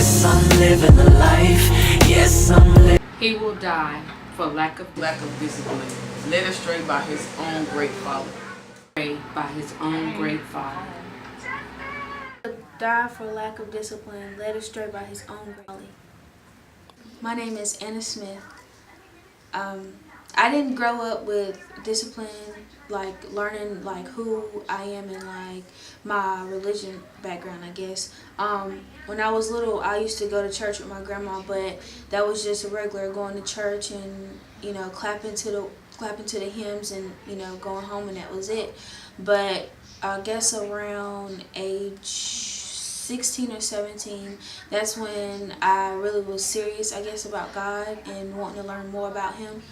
Yes, I'm living the life. Yes, I'm living. He will die for lack of discipline, led astray by his own great folly. by his own great folly. Die for lack of discipline, led astray by his own folly. My name is Anna Smith. I didn't grow up with discipline, like learning like who I am and like my religion background, I guess. When I was little, I used to go to church with my grandma, but that was just a regular going to church and, you know, clapping to the hymns and, you know, going home, and that was it. But I guess around age 16 or 17, that's when I really was serious, I guess, about God and wanting to learn more about Him.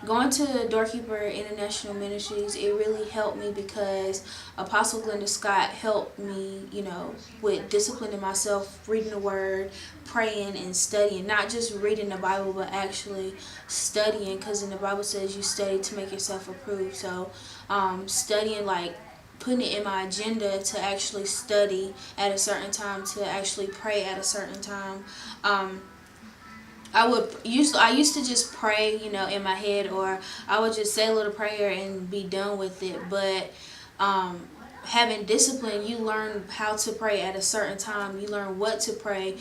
Going to Doorkeeper International Ministries, it really helped me because Apostle Glenda Scott helped me, you know, with disciplining myself, reading the Word, praying and studying, not just reading the Bible, but actually studying, because in the Bible says you study to make yourself approved. So studying, like putting it in my agenda to actually study at a certain time, to actually pray at a certain time. I used to just pray, you know, in my head, or I would just say a little prayer and be done with it. But having discipline, you learn how to pray at a certain time. You learn what to pray.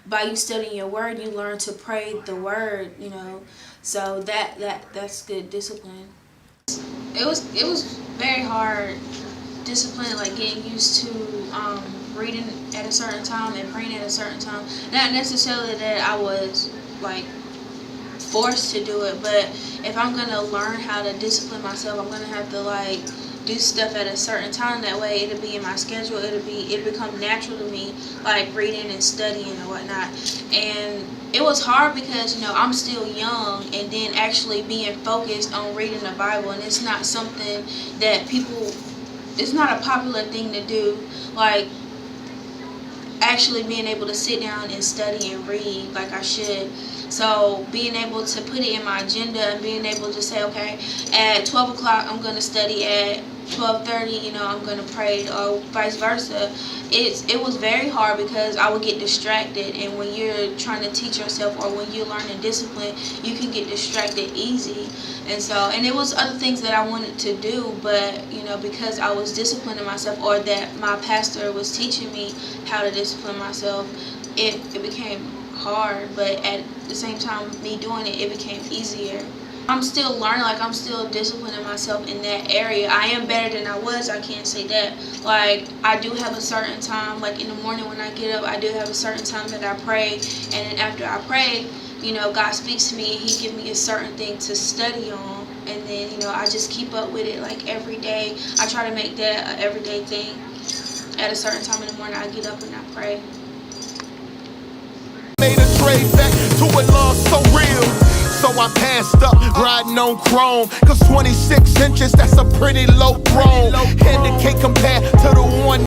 By you studying your word, you learn to pray the word, you know. So that's good discipline. It was very hard discipline, like getting used to reading at a certain time and praying at a certain time. Not necessarily that I was like forced to do it, but if I'm gonna learn how to discipline myself, I'm gonna have to like do stuff at a certain time. That way it'll be in my schedule, it'll become natural to me, like reading and studying and whatnot. And it was hard because, you know, I'm still young, and then actually being focused on reading the Bible, and it's not something that it's not a popular thing to do, like actually being able to sit down and study and read like I should. So being able to put it in my agenda and being able to say, okay, at 12 o'clock I'm going to study, at 12:30, you know, I'm going to pray, or vice versa. It was very hard because I would get distracted, and when you're trying to teach yourself or when you're learning discipline, you can get distracted easy. And it was other things that I wanted to do, but, you know, because I was disciplining myself, or that my pastor was teaching me how to discipline myself, it became hard. But at the same time, me doing it became easier. I'm still learning, like I'm still disciplining myself in that area. I am better than I was, I can't say that. Like I do have a certain time, like in the morning when I get up, I do have a certain time that I pray, and then after I pray, you know, God speaks to me and He gives me a certain thing to study on, and then, you know, I just keep up with it like every day. I try to make that an everyday thing. At a certain time in the morning, I get up and I pray. Made a trade back to a love so real, so I passed up riding on chrome, cause 26 inches, that's a pretty low grown. And it can't compare to the one